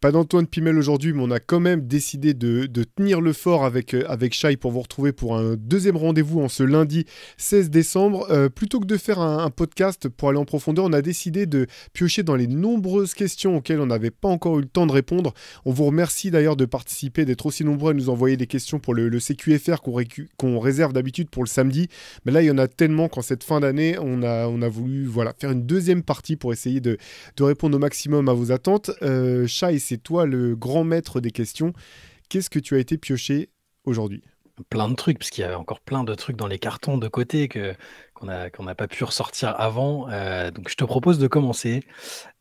Pas d'Antoine Pimel aujourd'hui, mais on a quand même décidé de tenir le fort avec Shai pour vous retrouver pour un deuxième rendez-vous en ce lundi 16 décembre. Plutôt que de faire un podcast pour aller en profondeur, on a décidé de piocher dans les nombreuses questions auxquelles on n'avait pas encore eu le temps de répondre. On vous remercie d'ailleurs de participer, d'être aussi nombreux à nous envoyer des questions pour le CQFR qu'on réserve d'habitude pour le samedi. Mais là, il y en a tellement qu'en cette fin d'année, on a voulu faire une deuxième partie pour essayer de répondre au maximum à vos attentes. Shai, c'est toi le grand maître des questions. Qu'est-ce que tu as été pioché aujourd'hui? Plein de trucs, parce qu'il y a encore plein de trucs dans les cartons de côté qu'on n'a pas pu ressortir avant. Donc je te propose de commencer,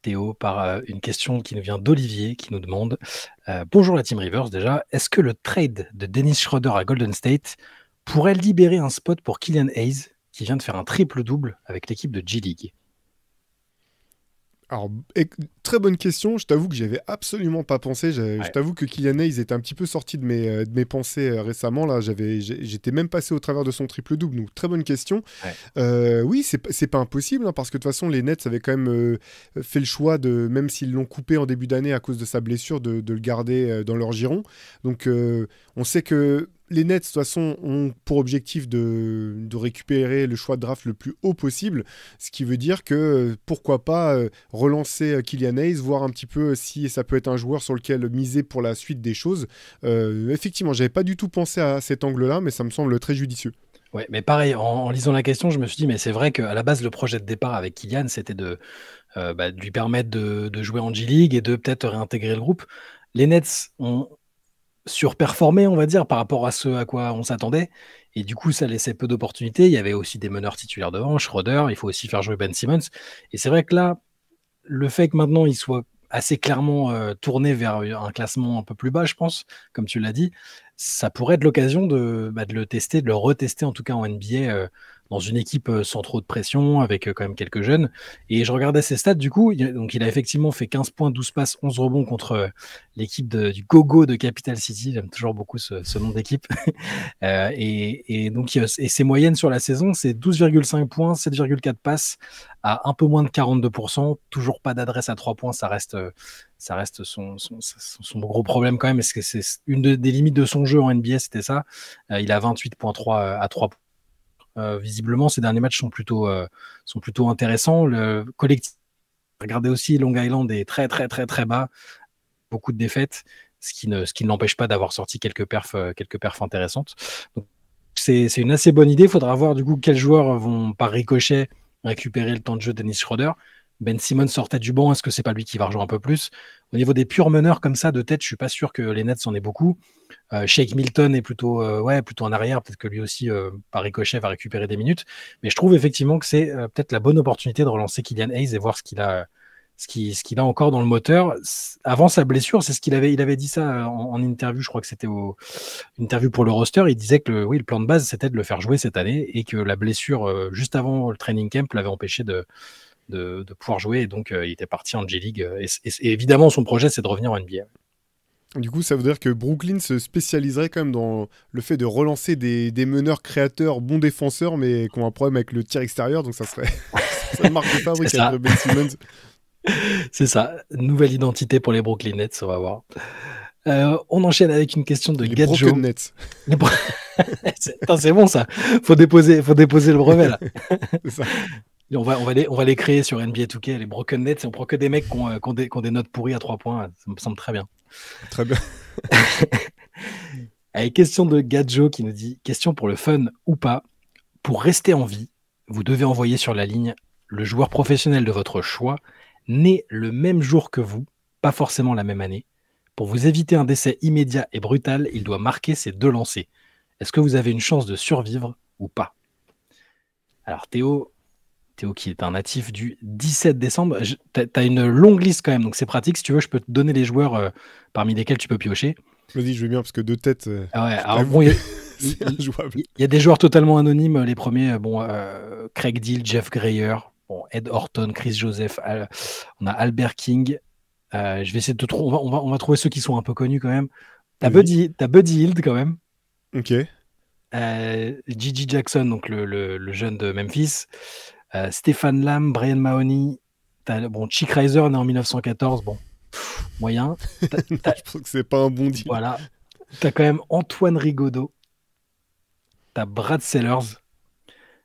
Théo, par une question qui nous vient d'Olivier, qui nous demande bonjour la Team Rivers déjà, est-ce que le trade de Dennis Schroeder à Golden State pourrait libérer un spot pour Killian Hayes, qui vient de faire un triple-double avec l'équipe de G-League? Alors, très bonne question. Je t'avoue que j'y avais absolument pas pensé. Je Ouais. t'avoue que Kylian Hayes était un petit peu sorti de mes pensées récemment. Là, j'étais même passé au travers de son triple-double. Donc, très bonne question. Ouais. Oui, c'est pas impossible, hein, parce que de toute façon, les Nets avaient quand même fait le choix de, même s'ils l'ont coupé en début d'année à cause de sa blessure, de le garder dans leur giron. Donc, on sait que les Nets, de toute façon, ont pour objectif de récupérer le choix de draft le plus haut possible, ce qui veut dire que pourquoi pas relancer Killian Hayes, voir un petit peu si ça peut être un joueur sur lequel miser pour la suite des choses. Effectivement, j'avais pas du tout pensé à cet angle-là, mais ça me semble très judicieux. Ouais, mais pareil, en lisant la question, je me suis dit, mais c'est vrai qu'à la base, le projet de départ avec Kylian, c'était de lui permettre de jouer en G-League et de peut-être réintégrer le groupe. Les Nets ont surperformé, on va dire, par rapport à ce à quoi on s'attendait. Et du coup, ça laissait peu d'opportunités. Il y avait aussi des meneurs titulaires devant, Schroeder, il faut aussi faire jouer Ben Simmons. Et c'est vrai que là, le fait que maintenant il soit assez clairement tourné vers un classement un peu plus bas, je pense, comme tu l'as dit, ça pourrait être l'occasion de le tester, de le retester en tout cas en NBA dans une équipe sans trop de pression, avec quand même quelques jeunes. Et je regardais ses stats du coup, donc il a effectivement fait 15 points, 12 passes, 11 rebonds contre l'équipe du Gogo de Capital City, j'aime toujours beaucoup ce nom d'équipe. Et donc et ses moyennes sur la saison, c'est 12,5 points, 7,4 passes à un peu moins de 42%, toujours pas d'adresse à 3 points, ça reste son gros problème quand même, parce que c'est une des limites de son jeu en NBA, c'était ça. Il a 28,3 à 3 points. Visiblement, ces derniers matchs sont plutôt intéressants. Le collectif, regardez aussi, Long Island est très très très très bas, beaucoup de défaites, ce qui ne l'empêche pas d'avoir sorti quelques perfs intéressantes. Donc, c'est une assez bonne idée. Il faudra voir du coup quels joueurs vont par ricochet récupérer le temps de jeu de Dennis Schroeder. Ben Simmons sortait du banc, est-ce que c'est pas lui qui va rejouer un peu plus? Au niveau des purs meneurs comme ça de tête, je suis pas sûr que les Nets en aient beaucoup. Shake Milton est plutôt en arrière, peut-être que lui aussi par ricochet va récupérer des minutes. Mais je trouve effectivement que c'est peut-être la bonne opportunité de relancer Killian Hayes et voir ce qu'il a encore dans le moteur. Avant sa blessure, c'est il avait dit ça en interview, je crois que c'était une interview pour le roster, il disait que oui, le plan de base, c'était de le faire jouer cette année et que la blessure juste avant le training camp l'avait empêché de pouvoir jouer et donc il était parti en G-League. Et évidemment, son projet, c'est de revenir en NBA. Du coup, ça veut dire que Brooklyn se spécialiserait quand même dans le fait de relancer des meneurs créateurs, bons défenseurs, mais qui ont un problème avec le tir extérieur. Donc ça serait sa marque de C'est fabrique ça, avec Ben Simmons. c'est ça. Nouvelle identité pour les Brooklyn Nets, on va voir. On enchaîne avec une question de Les Broken Gadjo. Nets. Les bro- c'est bon ça. Faut déposer le brevet là. C'est ça. Et on va les créer sur NBA 2K, les Broken Nets, et on prend que des mecs qui ont des notes pourries à 3 points. Ça me semble très bien. Très bien. Allez, question de Gadjo qui nous dit question pour le fun ou pas. Pour rester en vie, vous devez envoyer sur la ligne le joueur professionnel de votre choix, né le même jour que vous, pas forcément la même année. Pour vous éviter un décès immédiat et brutal, il doit marquer ses 2 lancers. Est-ce que vous avez une chance de survivre ou pas? Alors Théo qui est un natif du 17 décembre, tu as une longue liste quand même, donc c'est pratique. Si tu veux, je peux te donner les joueurs parmi lesquels tu peux piocher. Vas-y, je vais bien parce que de tête, Ah ouais, je alors t'avoue bon, que il- c'est injouable. il y a des joueurs totalement anonymes. Les premiers, Craig Deal, Jeff Grayer, bon, Ed Horton, Chris Joseph, on a Albert King. Je vais essayer de te trouver. On va trouver ceux qui sont un peu connus quand même. Vas-y. T'as Buddy Hield quand même. Ok. Gigi Jackson, donc le jeune de Memphis. Stéphane Lam, Brian Mahoney. Bon, Chick Reiser né en 1914. Bon, Moyen. Non, je pense que c'est pas un bon deal. Voilà. T'as quand même Antoine Rigaudot. T'as Brad Sellers.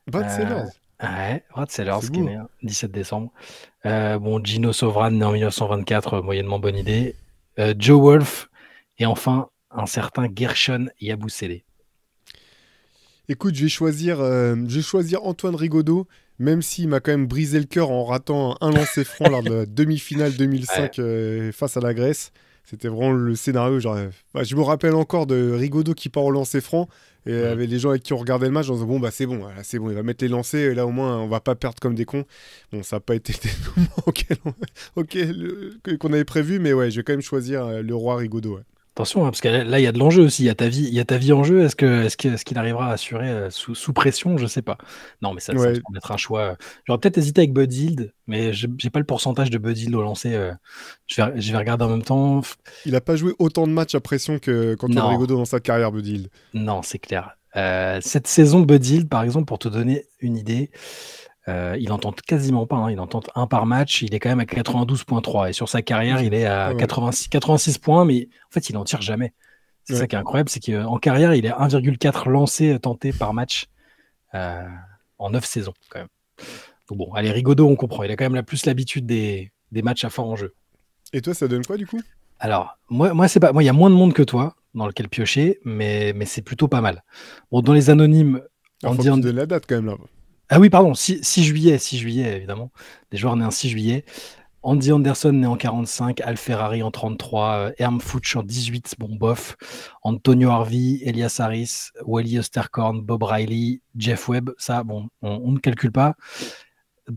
Bad Euh, Sellers, ouais, Brad Sellers c'est qui est beau. né le 17 décembre. Bon, Gino Sovran, né en 1924, moyennement bonne idée. Joe Wolf. Et enfin, un certain Gershon Yabusele. Écoute, je vais choisir Antoine Rigaudot, même s'il m'a quand même brisé le cœur en ratant un lancer franc lors de la demi-finale Ouais. 2005 face à la Grèce. C'était vraiment le scénario. Genre, je me rappelle encore de Rigaudot qui part au lancer franc et Mm. avec les gens avec qui on regardait le match, on se disait bon bah c'est bon, voilà, c'est bon, il va mettre les lancers et là au moins on va pas perdre comme des cons. Bon, ça n'a pas été le dénouement qu'on avait prévu, mais ouais, je vais quand même choisir le roi Rigaudot. Ouais. Attention, hein, parce que là, il y a de l'enjeu aussi. Il y a ta vie en jeu. Est-ce qu'il arrivera à assurer sous pression? Je sais pas. Non, mais ça me Ouais, semble être un choix. J'aurais peut-être hésité avec Bud Hield, mais j'ai pas le pourcentage de Bud Hield au lancer. Je vais regarder en même temps. il a pas joué autant de matchs à pression que qu'Antoine Non, Rigaudot dans sa carrière, Budil. non, c'est clair. Cette saison, Bud Hield, par exemple, pour te donner une idée, il en tente quasiment pas, hein. Il en tente un par match. Il est quand même à 92,3. Et sur sa carrière, Ok, il est pas à mal. 86 points, mais en fait, il en tire jamais. C'est ça Ouais. qui est incroyable, c'est qu'en carrière, il est 1,4 lancés tentés par match euh, en 9 saisons, quand même. Donc bon, allez, Rigaudot, on comprend. Il a quand même plus l'habitude des matchs à fort enjeu. Et toi, ça donne quoi du coup? Alors, moi, c'est pas. Moi, il y a moins de monde que toi dans lequel piocher, mais c'est plutôt pas mal. Bon, dans les anonymes, Alors, on faut dit. que tu donnes la date quand même là. Ah oui, pardon, 6 juillet, 6 juillet, évidemment. Des joueurs nés un 6 juillet. Andy Anderson né en 45, Al Ferrari en 33, Herm Fuchs en 18, bon bof, Antonio Harvey, Elias Harris, Wally Osterkorn, Bob Riley, Jeff Webb, ça bon, on ne calcule pas.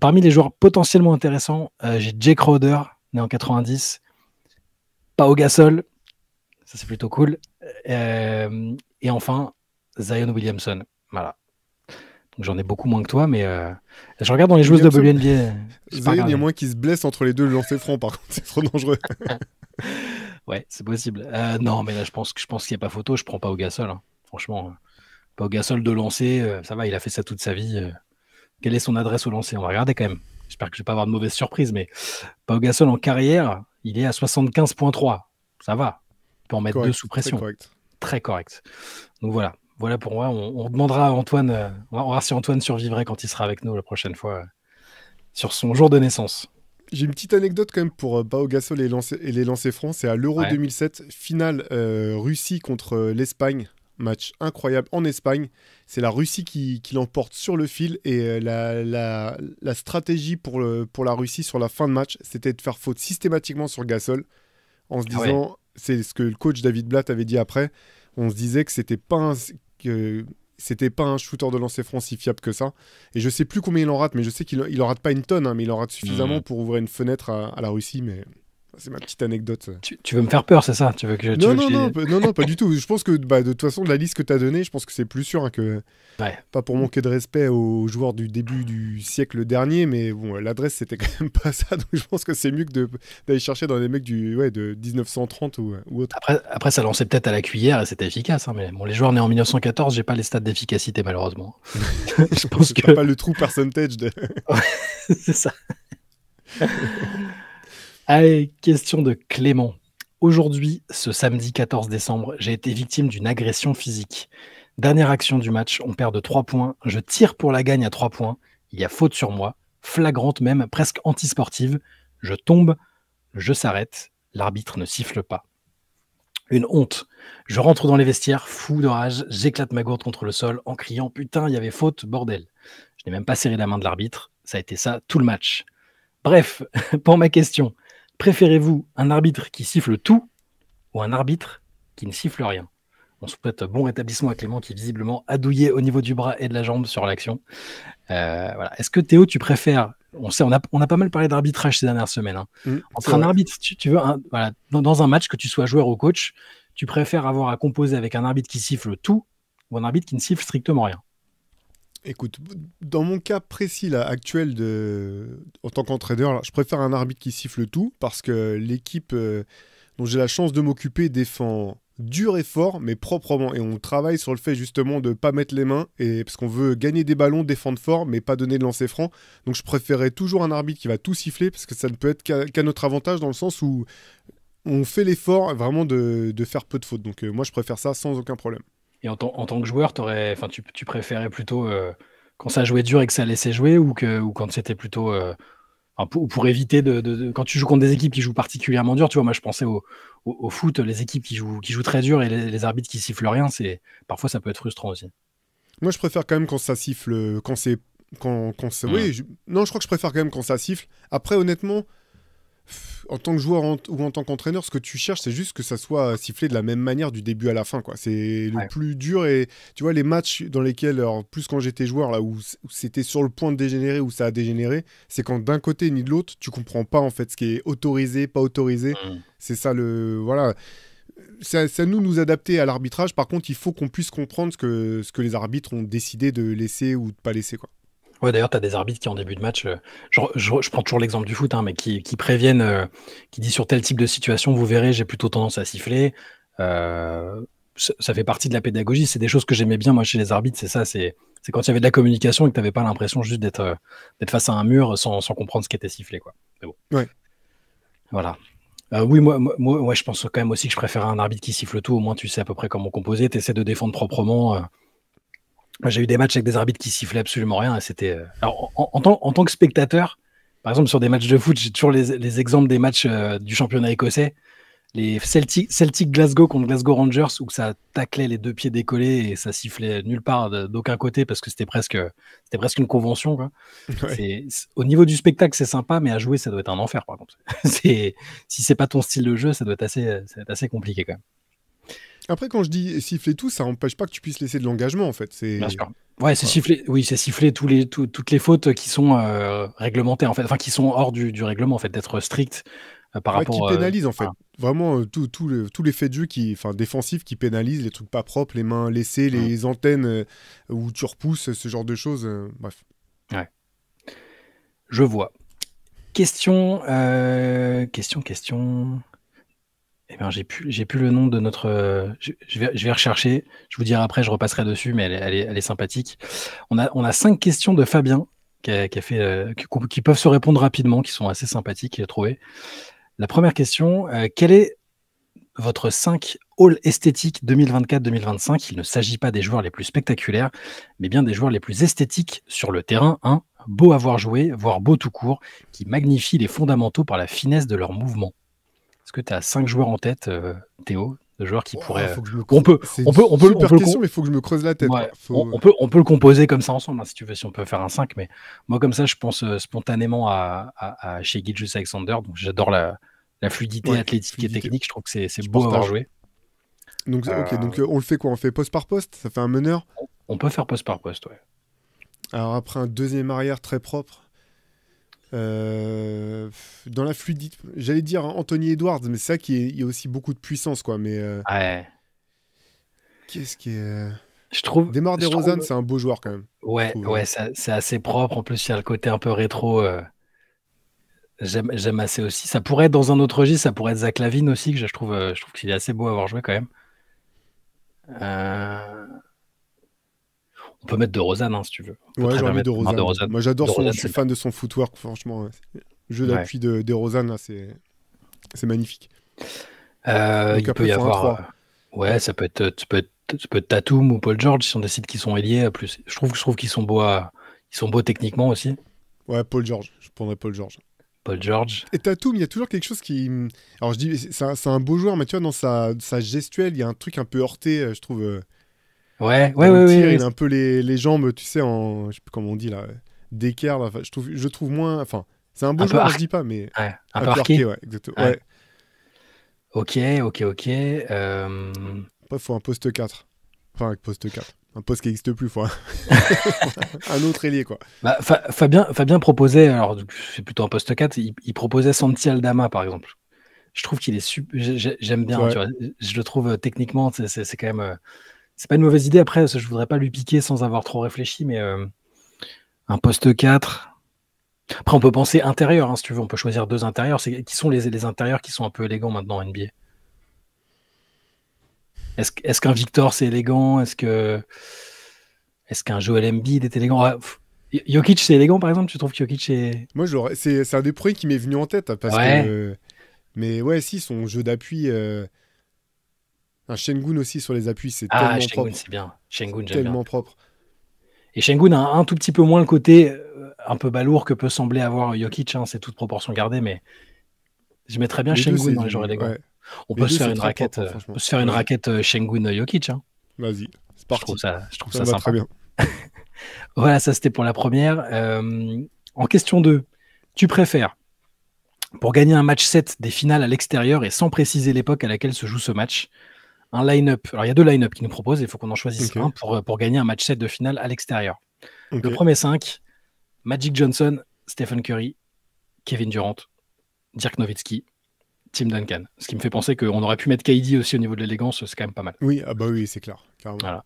Parmi les joueurs potentiellement intéressants, j'ai Jake Crowder né en 90, Pau Gasol, ça c'est plutôt cool, et enfin Zion Williamson. Voilà. Donc, j'en ai beaucoup moins que toi, mais je regarde dans les joueuses de Williamson, WNBA, j'ai pas Zion, il y a regardé. moins qui se blesse entre les deux le lancer franc, par contre, c'est trop dangereux. Ouais, c'est possible. Non, mais là, je pense qu'il n'y a pas photo. Je prends pas au Gasol, hein. Franchement, pas au Gasol de lancer. Ça va, il a fait ça toute sa vie. Quelle est son adresse au lancer? On va regarder quand même. J'espère que je vais pas avoir de mauvaises surprises, mais pas au Gasol en carrière, il est à 75,3. Ça va. On peut en mettre deux Correct, sous très pression. correct. Très correct. Donc voilà. Voilà pour moi. On demandera à Antoine. On va voir si Antoine survivrait quand il sera avec nous la prochaine fois sur son jour de naissance. J'ai une petite anecdote quand même pour Pau Gasol et les lancers francs. C'est à l'Euro Ouais. 2007, finale Russie contre l'Espagne. Match incroyable en Espagne. C'est la Russie qui l'emporte sur le fil. Et la stratégie pour la Russie sur la fin de match, c'était de faire faute systématiquement sur Gasol. En se Ah ouais. disant, c'est ce que le coach David Blatt avait dit après, on se disait que que c'était pas un shooter de lancer franc si fiable que ça. Et je sais plus combien il en rate, mais je sais qu'il en rate pas une tonne, hein, mais il en rate Hmm. suffisamment pour ouvrir une fenêtre à la Russie. Mais c'est ma petite anecdote. Ça. Tu veux me faire peur, c'est ça? Tu Non, veux que non, non, j'ai. non, non, pas du tout. Je pense que bah, de toute façon, de la liste que tu as donnée, je pense que c'est plus sûr hein, que, Ouais. pas pour manquer de respect aux joueurs du début du siècle dernier, mais bon, l'adresse c'était quand même pas ça, donc je pense que c'est mieux que d'aller chercher dans les mecs de 1930 ou autre. Après, ça lançait peut-être à la cuillère et c'était efficace, hein, mais bon, les joueurs nés en 1914, j'ai pas les stats d'efficacité malheureusement. Je pense T'as que pas le true percentage de. ouais, c'est ça. Allez, question de Clément. Aujourd'hui, ce samedi 14 décembre, j'ai été victime d'une agression physique. Dernière action du match, on perd de 3 points. Je tire pour la gagne à 3 points. Il y a faute sur moi, flagrante même, presque antisportive. Je tombe, je s'arrête. L'arbitre ne siffle pas. Une honte. Je rentre dans les vestiaires, fou de rage, j'éclate ma gourde contre le sol en criant putain, il y avait faute, bordel. Je n'ai même pas serré la main de l'arbitre, ça a été ça tout le match. Bref, pour ma question, préférez-vous un arbitre qui siffle tout ou un arbitre qui ne siffle rien? On souhaite bon rétablissement à Clément qui visiblement a douillé au niveau du bras et de la jambe sur l'action. Voilà. Est-ce que Théo, tu préfères, on a pas mal parlé d'arbitrage ces dernières semaines, hein. C'est Entre un vrai. arbitre, tu veux, voilà, dans un match, que tu sois joueur ou coach, tu préfères avoir à composer avec un arbitre qui siffle tout ou un arbitre qui ne siffle strictement rien? Écoute, dans mon cas précis là, actuel en tant qu'entraîneur, là, je préfère un arbitre qui siffle tout parce que l'équipe dont j'ai la chance de m'occuper défend dur et fort, mais proprement. Et on travaille sur le fait justement de pas mettre les mains, parce qu'on veut gagner des ballons, défendre fort, mais pas donner de lancer franc. Donc je préférais toujours un arbitre qui va tout siffler, parce que ça ne peut être qu'à notre avantage, dans le sens où on fait l'effort vraiment de faire peu de fautes. Donc moi je préfère ça sans aucun problème. Et en tant que joueur, tu préférais plutôt quand ça jouait dur et que ça laissait jouer, ou quand c'était plutôt pour éviter quand tu joues contre des équipes qui jouent particulièrement dur, tu vois, moi je pensais au foot, les équipes qui jouent très dur et les arbitres qui sifflent rien, parfois ça peut être frustrant aussi. Moi je préfère quand même quand ça siffle, quand c'est... Oui, non, je crois que je préfère quand même quand ça siffle. Après, honnêtement, en tant que joueur ou en tant qu'entraîneur, ce que tu cherches, c'est juste que ça soit sifflé de la même manière du début à la fin, quoi. C'est le plus dur. Et tu vois, les matchs dans lesquels, alors, plus quand j'étais joueur, là, où c'était sur le point de dégénérer, où ça a dégénéré, c'est quand d'un côté ni de l'autre, tu comprends pas, en fait, ce qui est autorisé, pas autorisé. C'est ça Voilà. C'est à nous adapter à l'arbitrage. Par contre, il faut qu'on puisse comprendre ce que les arbitres ont décidé de laisser ou de pas laisser, quoi. Ouais, d'ailleurs, tu as des arbitres qui, en début de match, je prends toujours l'exemple du foot, hein, mais qui préviennent, qui disent sur tel type de situation, vous verrez, j'ai plutôt tendance à siffler. Ça fait partie de la pédagogie. C'est des choses que j'aimais bien, moi, chez les arbitres. C'est ça, c'est quand il y avait de la communication et que tu n'avais pas l'impression juste d'être face à un mur sans comprendre ce qui était sifflé, quoi. Mais bon. Ouais. Voilà. Oui, moi, je pense quand même aussi que je préfère un arbitre qui siffle tout. Au moins, tu sais à peu près comment composer. Tu essaies de défendre proprement. J'ai eu des matchs avec des arbitres qui sifflaient absolument rien. Et c'était. Alors, en tant que spectateur, par exemple, sur des matchs de foot, j'ai toujours les exemples des matchs du championnat écossais. Les Celtic Glasgow contre Glasgow Rangers, où ça taclait les deux pieds décollés et ça sifflait nulle part d'aucun côté parce que c'était presque une convention, quoi. Ouais. Au niveau du spectacle, c'est sympa, mais à jouer, ça doit être un enfer, par contre. Si c'est pas ton style de jeu, ça doit être assez compliqué, quand même. Après, quand je dis siffler tout, ça n'empêche pas que tu puisses laisser de l'engagement, en fait. Bien sûr. Ouais, c'est siffler. Oui, c'est siffler toutes les fautes qui sont réglementées, en fait, enfin qui sont hors du règlement, en fait, d'être strict par rapport. Qui pénalise, en fait. Vraiment, tous les faits de jeu défensifs qui pénalisent, les trucs pas propres, les mains laissées, les antennes où tu repousses, ce genre de choses. Bref. Ouais. Je vois. Question. Eh bien, j'ai plus le nom de notre. Je vais rechercher. Je vous dirai après, je repasserai dessus, mais elle est sympathique. On a 5 questions de Fabien qui a fait, qui peuvent se répondre rapidement, qui sont assez sympathiques, j'ai trouvé. La première question, quel est votre 5 All esthétique 2024-2025 ? Il ne s'agit pas des joueurs les plus spectaculaires, mais bien des joueurs les plus esthétiques sur le terrain. Beau à voir jouer, voire beau tout court, qui magnifient les fondamentaux par la finesse de leurs mouvements. Est-ce que tu as 5 joueurs en tête, Théo, de joueurs qui pourraient... On peut question, mais il faut que je me creuse la tête. Ouais, on peut le composer comme ça ensemble, si tu veux, si on peut faire un 5. Mais moi, comme ça, je pense spontanément à Shai Gilgeous-Alexander. Donc, j'adore la fluidité athlétique et technique. Je trouve que c'est beau à avoir joué. Donc, donc on le fait quoi ? On fait poste par poste ? Ça fait un meneur ? On peut faire poste par poste, ouais. Alors après, un deuxième arrière très propre. Dans la fluidité, j'allais dire Anthony Edwards, mais c'est ça il y a aussi beaucoup de puissance, quoi. Mais ouais. Qu'est-ce qui est Je trouve Demar DeRozan, c'est un beau joueur quand même. Ouais, c'est assez propre. En plus, il y a le côté un peu rétro. J'aime assez aussi. Ça pourrait être dans un autre registre, ça pourrait être Zach LaVine aussi, que je trouve qu'il est assez beau à avoir joué quand même. On peut mettre DeRozan, si tu veux. Ouais, j'aurais mis DeRozan. Moi, j'adore je suis fan de son footwork, franchement. Le jeu d'appui de DeRozan, là, c'est magnifique. Il peut y avoir... Ouais, ça peut être Tatum ou Paul George, si on décide qu'ils sont ailiers. Plus. Je trouve qu'ils sont beaux techniquement aussi. Ouais, Paul George. Je prendrais Paul George. Paul George. Et Tatum, il y a toujours quelque chose qui... Alors, je dis, c'est un beau joueur, mais tu vois, dans sa gestuelle, il y a un truc un peu heurté, je trouve... Ouais. Il a un peu les jambes, tu sais, je sais plus comment on dit là, d'équerre. Là. Je trouve moins. Enfin, c'est un beau joueur, je dis pas, mais ouais, un peu arqué. Ouais, exactement. Ouais. Ok. Après, il faut un poste 4. Enfin, poste 4. Un poste qui n'existe plus, faut un autre ailier, quoi. Bah, Fabien proposait, alors c'est plutôt un poste 4, il proposait Santi Aldama, par exemple. Je trouve qu'il est super. J'aime bien, tu vois. Je le trouve techniquement, c'est quand même. C'est pas une mauvaise idée. Après, je voudrais pas lui piquer sans avoir trop réfléchi, mais un poste 4. Après, on peut penser intérieur, si tu veux. On peut choisir 2 intérieurs. Qui sont les intérieurs qui sont un peu élégants maintenant en NBA ? Est-ce qu'un Victor, c'est élégant? Est-ce qu'un Joel Embiid est élégant? Jokic, c'est élégant, par exemple? Tu trouves que Jokic est... Moi, c'est un des premiers qui m'est venu en tête, parce Ouais. que... Mais ouais, si, son jeu d'appui... Un Şengün aussi sur les appuis, c'est Ah, tellement Şengün, propre. c'est bien. Şengün, j'aime bien. Tellement propre. Et Şengün a un tout petit peu moins le côté un peu balourd que peut sembler avoir Jokic, hein, c'est toute proportion gardée, mais je mettrais bien Les deux, Şengün c'est dans les joueurs du... élégants. Ouais. On Les peut se deux, faire c'est une très raquette, propre, hein, franchement. Une Vas-y, raquette Şengün-Jokic, hein. vas-y. C'est Je trouve parti. Ça ça me va très sympa. bien. Voilà, ça c'était pour la première. En question 2, tu préfères, pour gagner un match 7 des finales à l'extérieur et sans préciser l'époque à laquelle se joue ce match, un line-up. Alors il y a 2 line-up qui nous proposent, il faut qu'on en choisisse Ok. un pour gagner un match 7 de finale à l'extérieur. Ok. Le premier 5, Magic Johnson, Stephen Curry, Kevin Durant, Dirk Nowitzki, Tim Duncan. Ce qui me fait penser qu'on aurait pu mettre KD aussi au niveau de l'élégance, c'est quand même pas mal. Oui, ah bah oui, c'est clair. Carrément. Voilà.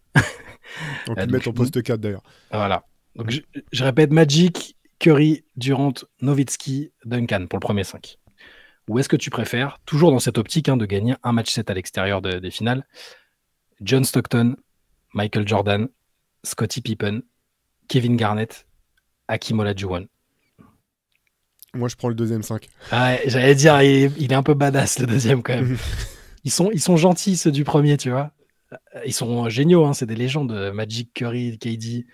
On peut le Donc, mettre en poste 4 d'ailleurs. Voilà. Donc je répète, Magic, Curry, Durant, Nowitzki, Duncan pour le premier 5. Ou est-ce que tu préfères, toujours dans cette optique de gagner un match 7 à l'extérieur des finales, John Stockton, Michael Jordan, Scottie Pippen, Kevin Garnett, Hakeem Olajuwon? Moi, je prends le deuxième 5. Ah, j'allais dire, il est un peu badass le deuxième quand même. Ils sont gentils ceux du premier, tu vois. Ils sont géniaux, c'est des légendes. Magic, Curry, KD,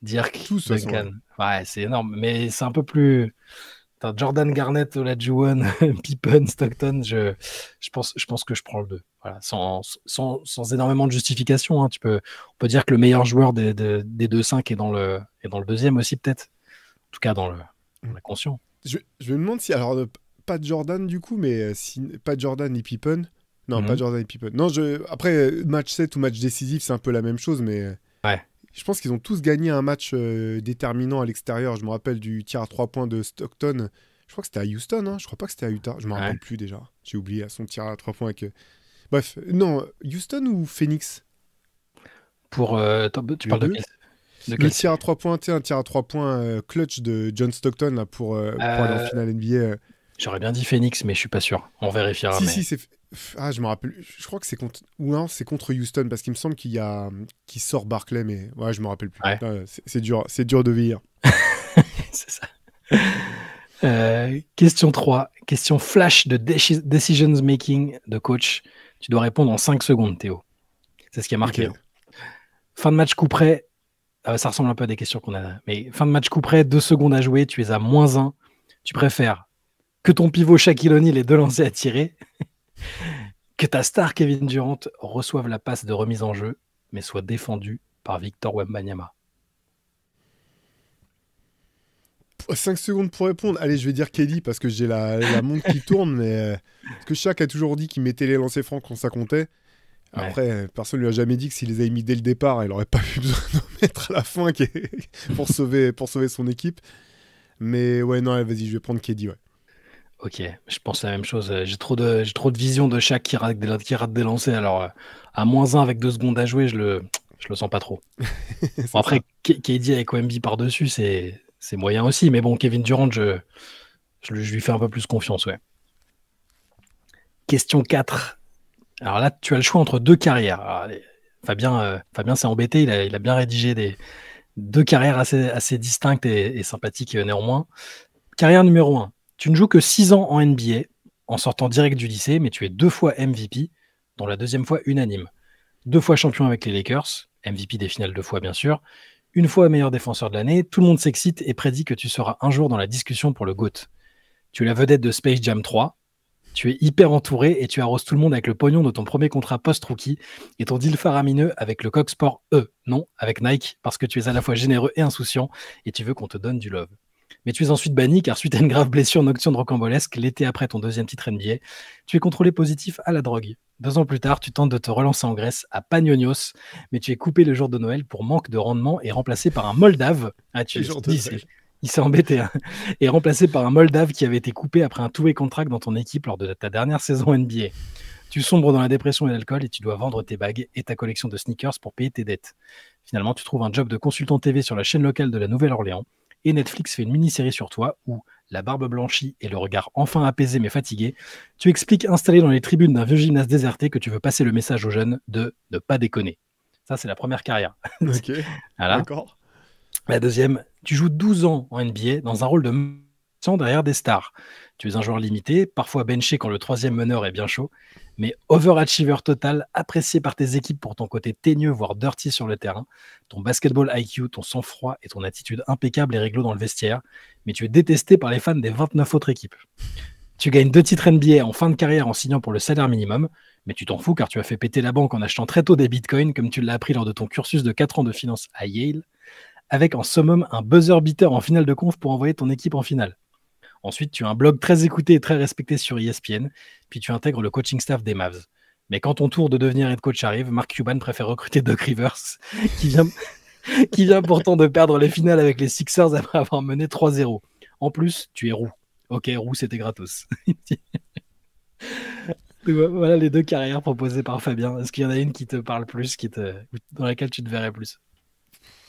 Dirk, Tous, de toute façon, Duncan. Ouais, c'est énorme, mais c'est un peu plus... T'as Jordan, Garnett, Olajuwon, Pippen, Stockton, je pense que je prends le 2. Voilà, sans énormément de justification. On peut dire que le meilleur joueur des 2-5 est dans le deuxième aussi, peut-être. En tout cas, dans l'inconscient. Je me demande si... Alors, pas de Jordan, du coup, mais pas de Jordan ni Pippen. Non, pas Jordan ni Pippen. Non, après, match 7 ou match décisif, c'est un peu la même chose, mais... Ouais. Je pense qu'ils ont tous gagné un match déterminant à l'extérieur. Je me rappelle du tir à 3 points de Stockton. Je crois que c'était à Houston, Je crois pas que c'était à Utah. Je me rappelle plus déjà. J'ai oublié son tir à 3 points avec... Bref, non, Houston ou Phoenix? Tu parles de quel? Le tir à 3 points, un tir à 3 points clutch de John Stockton là, pour aller en finale NBA. J'aurais bien dit Phoenix, mais je suis pas sûr. On vérifiera. Si, c'est... Ah, je me rappelle. Je crois que c'est contre... Ou non, c'est contre Houston, parce qu'il me semble qu'il sort Barclay, mais ouais, je me rappelle plus. Ouais. C'est dur de vieillir. C'est ça. Question 3. Question flash de decision making de coach. Tu dois répondre en 5 secondes, Théo. C'est ce qui a marqué. Okay. Fin de match coup près. Ça ressemble un peu à des questions qu'on a. Mais fin de match coup près, 2 secondes à jouer, tu es à -1. Tu préfères que ton pivot Shaquille O'Neal ait 2 lancers à tirer, que ta star Kevin Durant reçoive la passe de remise en jeu, mais soit défendu par Victor Wembanyama? 5 secondes pour répondre. Allez, je vais dire KD parce que j'ai la montre qui tourne, mais parce que Shaq a toujours dit qu'il mettait les lancers francs quand ça comptait. Après, personne ne lui a jamais dit que s'il les avait mis dès le départ, il n'aurait pas eu besoin d'en mettre à la fin pour sauver son équipe. Mais ouais, non, vas-y, je vais prendre KD, ouais. Ok, je pense la même chose. J'ai trop de vision de Shaq qui rate des lancers. Alors, à -1 avec 2 secondes à jouer, je le sens pas trop. Bon, après, KD avec Wemby par-dessus, c'est moyen aussi. Mais bon, Kevin Durant, je lui fais un peu plus confiance, ouais. Question 4. Alors là, tu as le choix entre 2 carrières. Alors, Fabien s'est embêté, il a bien rédigé 2 carrières assez distinctes et sympathiques néanmoins. Carrière numéro 1. Tu ne joues que 6 ans en NBA, en sortant direct du lycée, mais tu es 2 fois MVP, dont la 2e fois unanime. 2 fois champion avec les Lakers, MVP des finales 2 fois bien sûr, 1 fois meilleur défenseur de l'année, tout le monde s'excite et prédit que tu seras un jour dans la discussion pour le GOAT. Tu es la vedette de Space Jam 3, tu es hyper entouré et tu arroses tout le monde avec le pognon de ton premier contrat post-rookie et ton deal faramineux avec le Coq Sport non, avec Nike, parce que tu es à la fois généreux et insouciant et tu veux qu'on te donne du love. Mais tu es ensuite banni car suite à une grave blessure nocturne rocambolesque, l'été après ton 2e titre NBA, tu es contrôlé positif à la drogue. 2 ans plus tard, tu tentes de te relancer en Grèce à Panionios, mais tu es coupé le jour de Noël pour manque de rendement et remplacé par un Moldave. Il s'est embêté. Et remplacé par un Moldave qui avait été coupé après un two-way contract dans ton équipe lors de ta dernière saison NBA. Tu sombres dans la dépression et l'alcool et tu dois vendre tes bagues et ta collection de sneakers pour payer tes dettes. Finalement, tu trouves un job de consultant TV sur la chaîne locale de la Nouvelle-Orléans et Netflix fait une mini-série sur toi où la barbe blanchie et le regard enfin apaisé mais fatigué, tu expliques installé dans les tribunes d'un vieux gymnase déserté que tu veux passer le message aux jeunes de ne pas déconner. Ça, c'est la première carrière. Ok, Voilà. d'accord. La deuxième, tu joues 12 ans en NBA dans un rôle de derrière des stars. Tu es un joueur limité, parfois benché quand le troisième meneur est bien chaud, mais overachiever total, apprécié par tes équipes pour ton côté teigneux, voire dirty sur le terrain, ton basketball IQ, ton sang-froid et ton attitude impeccable et réglo dans le vestiaire, mais tu es détesté par les fans des 29 autres équipes. Tu gagnes 2 titres NBA en fin de carrière en signant pour le salaire minimum, mais tu t'en fous car tu as fait péter la banque en achetant très tôt des bitcoins comme tu l'as appris lors de ton cursus de 4 ans de finance à Yale, avec en summum un buzzer beater en finale de conf pour envoyer ton équipe en finale. Ensuite, tu as un blog très écouté et très respecté sur ESPN, puis tu intègres le coaching staff des Mavs. Mais quand ton tour de devenir head coach arrive, Mark Cuban préfère recruter Doc Rivers, qui vient pourtant de perdre les finales avec les Sixers après avoir mené 3-0. En plus, tu es roux. Ok, roux, c'était gratos. Voilà les deux carrières proposées par Fabien. Est-ce qu'il y en a une qui te parle plus, dans laquelle tu te verrais plus?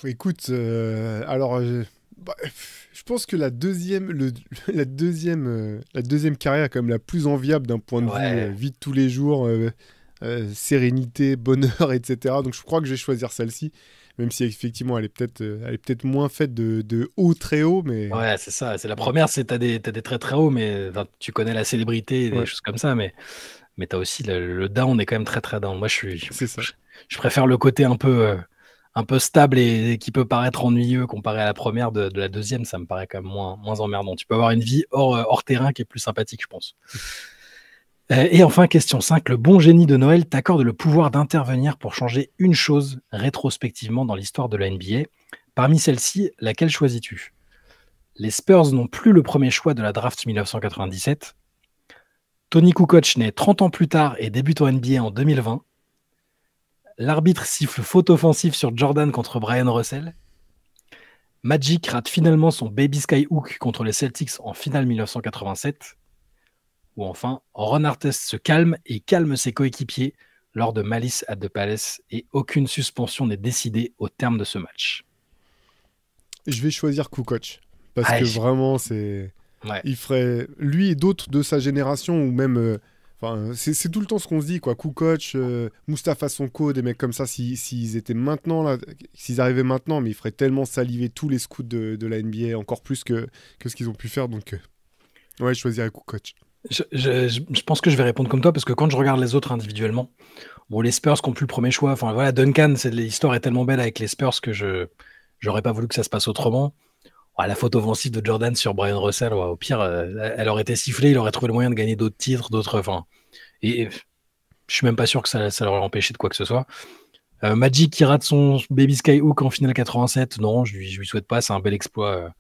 Écoute, bah, je pense que la deuxième carrière est quand même la plus enviable d'un point de vue Ouais. vie de tous les jours, sérénité, bonheur, etc. Donc je crois que je vais choisir celle-ci, même si effectivement elle est peut-être moins faite de haut très haut, mais Ouais, c'est ça. C'est la ouais, première, c'est t'as des traits très hauts, mais enfin, tu connais la célébrité et des ouais, choses comme ça, mais t'as aussi le down est quand même très très down. Moi, c'est ça. je préfère le côté un peu stable et qui peut paraître ennuyeux comparé à la première de la deuxième. Ça me paraît quand même moins emmerdant. Tu peux avoir une vie hors terrain qui est plus sympathique, je pense. Et enfin, question 5. Le bon génie de Noël t'accorde le pouvoir d'intervenir pour changer une chose rétrospectivement dans l'histoire de la NBA. Parmi celles-ci, laquelle choisis-tu? Les Spurs n'ont plus le premier choix de la draft 1997. Tony Kukoc naît 30 ans plus tard et débute en NBA en 2020. L'arbitre siffle faute offensive sur Jordan contre Brian Russell. Magic rate finalement son Baby Sky Hook contre les Celtics en finale 1987. Ou enfin, Ron Artest se calme et calme ses coéquipiers lors de Malice at the Palace et aucune suspension n'est décidée au terme de ce match. Je vais choisir Kukoc parce Ah, que vraiment ouais. il ferait lui et d'autres de sa génération ou même enfin c'est tout le temps ce qu'on se dit quoi. Kukoc, Mustapha Sonko, des mecs comme ça, s'ils étaient maintenant là, s'ils arrivaient maintenant, mais ils feraient tellement saliver tous les scouts de la NBA encore plus que ce qu'ils ont pu faire. Donc ouais, je choisirais Kukoc. Je pense que je vais répondre comme toi parce que quand je regarde les autres individuellement, bon, les Spurs qui ont plus le premier choix, enfin voilà, Duncan, l'histoire est tellement belle avec les Spurs que j'aurais pas voulu que ça se passe autrement. Ouais, la faute offensive de Jordan sur Brian Russell, ouais, au pire, elle aurait été sifflée, il aurait trouvé le moyen de gagner d'autres titres, enfin, et je suis même pas sûr que ça l'aurait empêché de quoi que ce soit. Magic qui rate son Baby Skyhook en finale 87, non, je lui souhaite pas, c'est un bel exploit. En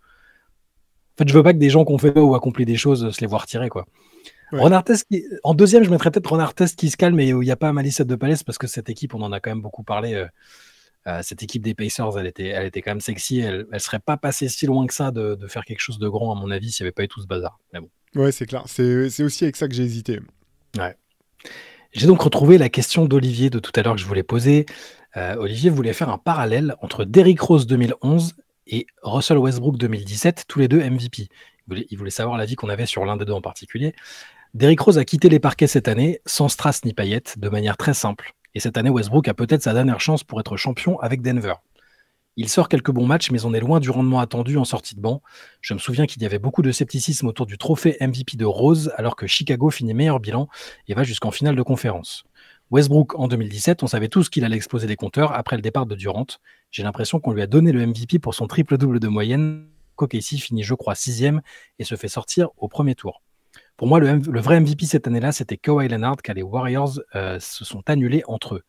fait, je veux pas que des gens qui ont fait ou accompli des choses se les voient retirer, quoi. Ouais. Ron Artest en deuxième, je mettrais peut-être Ron Artest qui se calme et où il n'y a pas Malice de Palace parce que cette équipe, on en a quand même beaucoup parlé. Cette équipe des Pacers, elle était quand même sexy. Elle serait pas passée si loin que ça de faire quelque chose de grand, à mon avis, s'il n'y avait pas eu tout ce bazar. Mais bon. Ouais, c'est clair. C'est aussi avec ça que j'ai hésité. Ouais. J'ai donc retrouvé la question d'Olivier de tout à l'heure que je voulais poser. Olivier voulait faire un parallèle entre Derrick Rose 2011 et Russell Westbrook 2017, tous les deux MVP. Il voulait savoir l'avis qu'on avait sur l'un des deux en particulier. Derrick Rose a quitté les parquets cette année, sans strass ni paillettes, de manière très simple. Et cette année, Westbrook a peut-être sa dernière chance pour être champion avec Denver. Il sort quelques bons matchs, mais on est loin du rendement attendu en sortie de banc. Je me souviens qu'il y avait beaucoup de scepticisme autour du trophée MVP de Rose, alors que Chicago finit meilleur bilan et va jusqu'en finale de conférence. Westbrook, en 2017, on savait tous qu'il allait exploser les compteurs après le départ de Durant. J'ai l'impression qu'on lui a donné le MVP pour son triple-double de moyenne. OKC finit, je crois, 6e et se fait sortir au premier tour. Pour moi, le vrai MVP cette année-là, c'était Kawhi Leonard, car les Warriors se sont annulés entre eux.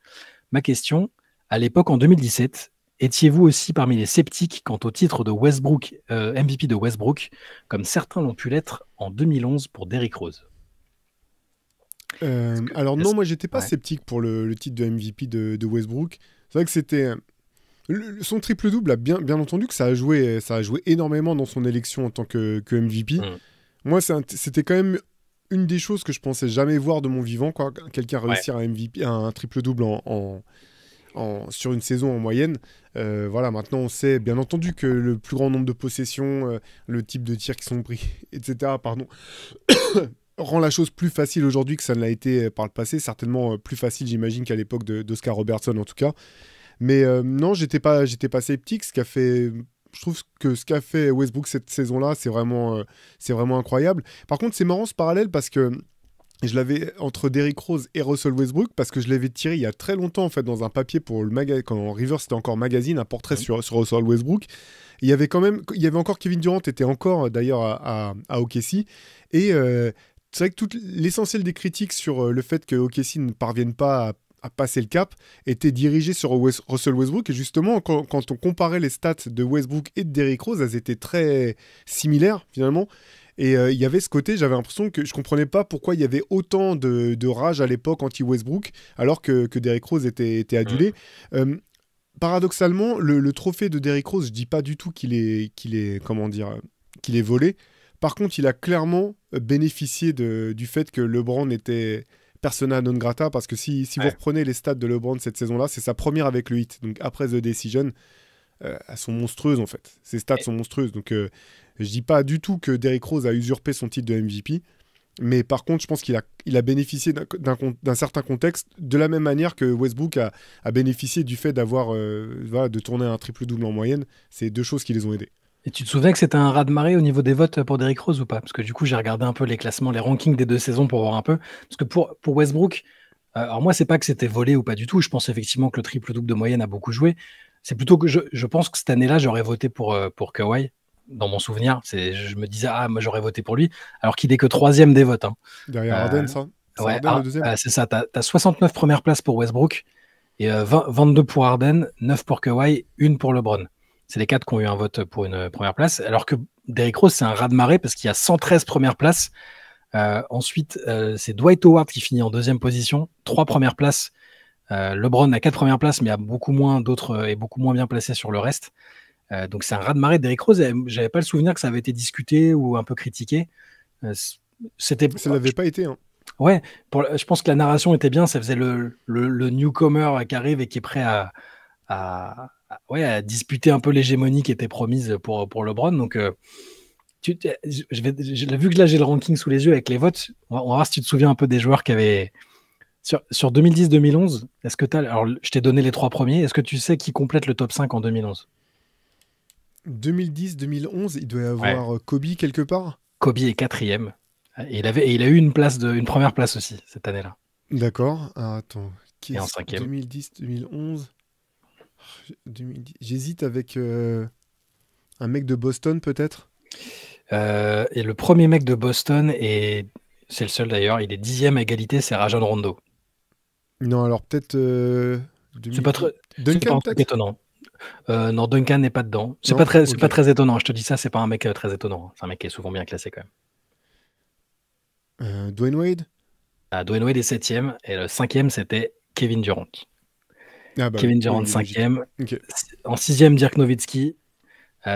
Ma question, à l'époque, en 2017, étiez-vous aussi parmi les sceptiques quant au titre de Westbrook, MVP de Westbrook, comme certains l'ont pu l'être en 2011 pour Derrick Rose? Alors non, moi j'étais pas Ouais. sceptique pour le titre de MVP de Westbrook. C'est vrai que c'était son triple-double a bien entendu que ça a joué énormément dans son élection en tant que MVP. Mm. Moi, c'était quand même une des choses que je pensais jamais voir de mon vivant, quoi. Quelqu'un Ouais. réussir un MVP, un triple-double sur une saison en moyenne. Voilà, maintenant on sait bien entendu que le plus grand nombre de possessions, le type de tirs qui sont pris, etc., pardon, rend la chose plus facile aujourd'hui que ça ne l'a été par le passé. Certainement plus facile, j'imagine, qu'à l'époque d'Oscar Robertson en tout cas. Mais non, j'étais pas sceptique. Je trouve que ce qu'a fait Westbrook cette saison-là, c'est vraiment incroyable. Par contre, c'est marrant ce parallèle parce que je l'avais entre Derrick Rose et Russell Westbrook parce que je l'avais tiré il y a très longtemps en fait dans un papier pour le magazine, quand River c'était encore magazine, un portrait sur Russell Westbrook. Il y avait encore Kevin Durant était encore d'ailleurs à OKC et c'est vrai que l'essentiel des critiques sur le fait que OKC ne parvienne pas à passer le cap était dirigé sur Russell Westbrook et justement quand on comparait les stats de Westbrook et de Derrick Rose, elles étaient très similaires finalement. Et il y avait ce côté, j'avais l'impression que je comprenais pas pourquoi il y avait autant de rage à l'époque anti-Westbrook, alors que Derrick Rose était adulé. Paradoxalement, le trophée de Derrick Rose, je dis pas du tout qu'il est volé. Par contre, il a clairement bénéficié du fait que LeBron était persona non grata, parce que si vous reprenez les stats de LeBron cette saison-là, c'est sa première avec le Heat, donc après The Decision. Elles sont monstrueuses en fait. Ses stats sont monstrueuses. Donc je dis pas du tout que Derrick Rose a usurpé son titre de MVP, mais par contre je pense qu'il a bénéficié d'un certain contexte de la même manière que Westbrook a bénéficié du fait de tourner un triple-double en moyenne. C'est deux choses qui les ont aidés. Et tu te souviens que c'était un raz-de-marée au niveau des votes pour Derrick Rose ou pas? Parce que du coup j'ai regardé un peu les classements, les rankings des 2 saisons pour voir un peu. Parce que pour Westbrook, alors moi c'est pas que c'était volé ou pas du tout, je pense effectivement que le triple-double de moyenne a beaucoup joué. C'est plutôt que je pense que cette année-là, j'aurais voté pour Kawhi, dans mon souvenir. Je me disais, moi j'aurais voté pour lui, alors qu'il est que 3e des votes. Hein. Derrière Harden, ça Ouais, Harden, le deuxième. c'est ça, t'as 69 premières places pour Westbrook, et 22 pour Harden, 9 pour Kawhi, 1 pour LeBron. C'est les 4 qui ont eu un vote pour une première place, alors que Derrick Rose, c'est un raz-de-marée, parce qu'il y a 113 premières places. Ensuite, c'est Dwight Howard qui finit en 2e position, 3 premières places. LeBron a 4 premières places, mais a beaucoup moins d'autres et beaucoup moins bien placé sur le reste. Donc c'est un raz-de-marée de Derrick Rose. J'avais pas le souvenir que ça avait été discuté ou un peu critiqué. Ça l'avait pas été. Hein. Ouais, je pense que la narration était bien. Ça faisait le newcomer qui arrive et qui est prêt à disputer un peu l'hégémonie qui était promise pour LeBron. Donc vu que là j'ai le ranking sous les yeux avec les votes, on va voir si tu te souviens un peu des joueurs qui avaient. Sur 2010-2011, est-ce que alors je t'ai donné les 3 premiers, est-ce que tu sais qui complète le top 5 en 2011? 2010-2011, il doit y avoir Kobe quelque part. Kobe est 4e. Et il a eu une première place aussi cette année-là. D'accord. Alors, attends. Et en 5e. 2010-2011. J'hésite avec un mec de Boston peut-être. Et le premier mec de Boston, et c'est le seul d'ailleurs, il est 10e à égalité, c'est Rajon Rondo. Non, alors peut-être. C'est pas Duncan, un truc étonnant. Non, Duncan n'est pas dedans. C'est pas très étonnant. Je te dis ça, c'est pas un mec très étonnant. C'est un mec qui est souvent bien classé quand même. Dwayne Wade. Dwayne Wade est 7e, et le 5e c'était Kevin Durant. Kevin Durant 5e. Okay. En 6e, Dirk Nowitzki.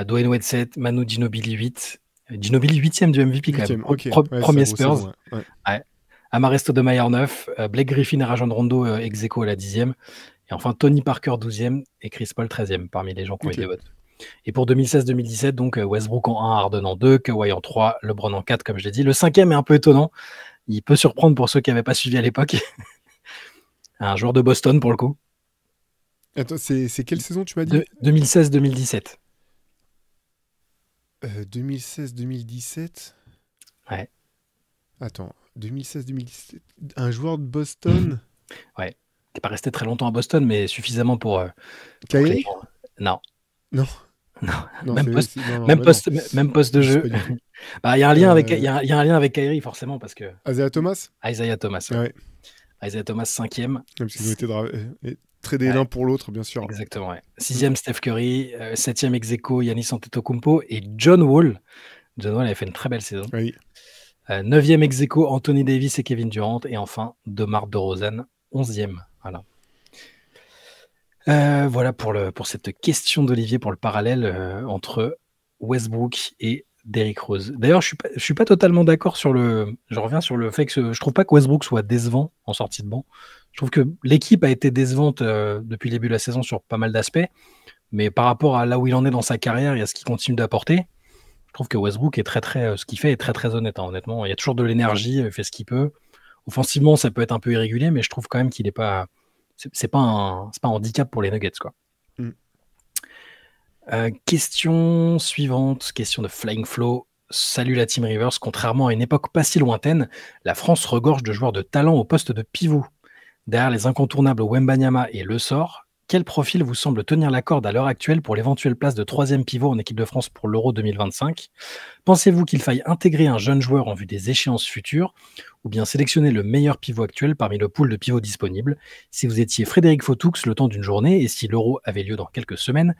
Dwayne Wade 7, Manu Ginobili 8. Ginobili 8e du MVP quand même. Premier Spurs. Amar'e Stoudemire 9. Blake Griffin et Rajon Rondo ex aequo à la 10e. Et enfin Tony Parker 12e et Chris Paul 13e parmi les gens qui ont été votés. Et pour 2016-2017, donc Westbrook en 1, Harden en 2, Kawhi en 3, LeBron en 4, comme je l'ai dit. Le 5e est un peu étonnant. Il peut surprendre pour ceux qui n'avaient pas suivi à l'époque. Un joueur de Boston pour le coup. Attends, c'est quelle saison tu m'as dit? 2016-2017. 2016-2017. Ouais. Attends, 2016-2017. Un joueur de Boston. Ouais. T'es pas resté très longtemps à Boston, mais suffisamment pour. Kyrie? Non. Non. Même poste de jeu. Il y a un lien avec Kyrie forcément parce que. Isaiah Thomas. Ouais. Isaiah Thomas 5e. Parce qu'ils ont été tradés l'un pour l'autre, bien sûr. Exactement. Ouais. 6e Steph Curry, 7e ex aequo Giannis Antetokounmpo et John Wall. John Wall avait fait une très belle saison. Oui. 9e ex aequo Anthony Davis et Kevin Durant et enfin DeMar DeRozan 11e. Voilà pour cette question d'Olivier, pour le parallèle entre Westbrook et Derrick Rose. D'ailleurs, je suis pas totalement d'accord je reviens sur le fait que je trouve pas que Westbrook soit décevant en sortie de banc. Je trouve que l'équipe a été décevante depuis le début de la saison sur pas mal d'aspects, mais par rapport à là où il en est dans sa carrière et à ce qu'il continue d'apporter, je trouve que Westbrook est ce qu'il fait est très très honnête, hein, honnêtement. Il y a toujours de l'énergie, il fait ce qu'il peut. Offensivement, ça peut être un peu irrégulier, mais je trouve quand même qu'il n'est pas. C'est pas un handicap pour les Nuggets, quoi. Mm. Question suivante, question de Flying Flow. Salut la Team Rivers. Contrairement à une époque pas si lointaine, la France regorge de joueurs de talent au poste de pivot. Derrière les incontournables Wembanyama et Le Sort, quel profil vous semble tenir la corde à l'heure actuelle pour l'éventuelle place de troisième pivot en équipe de France pour l'Euro 2025 ? Pensez-vous qu'il faille intégrer un jeune joueur en vue des échéances futures ou bien sélectionner le meilleur pivot actuel parmi le pool de pivots disponibles ? Si vous étiez Frédéric Fautoux le temps d'une journée et si l'Euro avait lieu dans quelques semaines,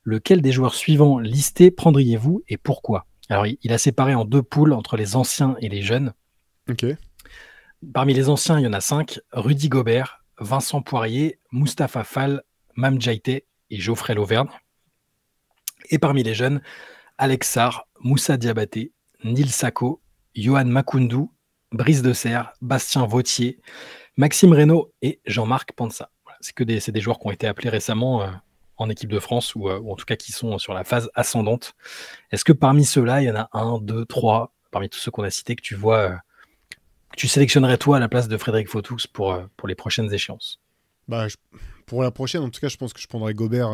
lequel des joueurs suivants listés prendriez-vous et pourquoi ? Alors, il a séparé en 2 poules entre les anciens et les jeunes. Ok. Parmi les anciens, il y en a 5. Rudy Gobert, Vincent Poirier, Mustapha Fall, Mam Djaïté et Geoffrey Lauvergne. Et parmi les jeunes, Alex Sarr, Moussa Diabaté, Nil Sako, Johan Makoundou, Brice de Serre, Bastien Vautier, Maxime Reynaud et Jean-Marc Pansa. Voilà, c'est des joueurs qui ont été appelés récemment en équipe de France ou en tout cas qui sont sur la phase ascendante. Est-ce que parmi ceux-là, il y en a 1, 2, 3, parmi tous ceux qu'on a cités, que tu vois, que tu sélectionnerais toi à la place de Frédéric Fautoux pour les prochaines échéances ? Pour la prochaine, en tout cas, je pense que je prendrais Gobert.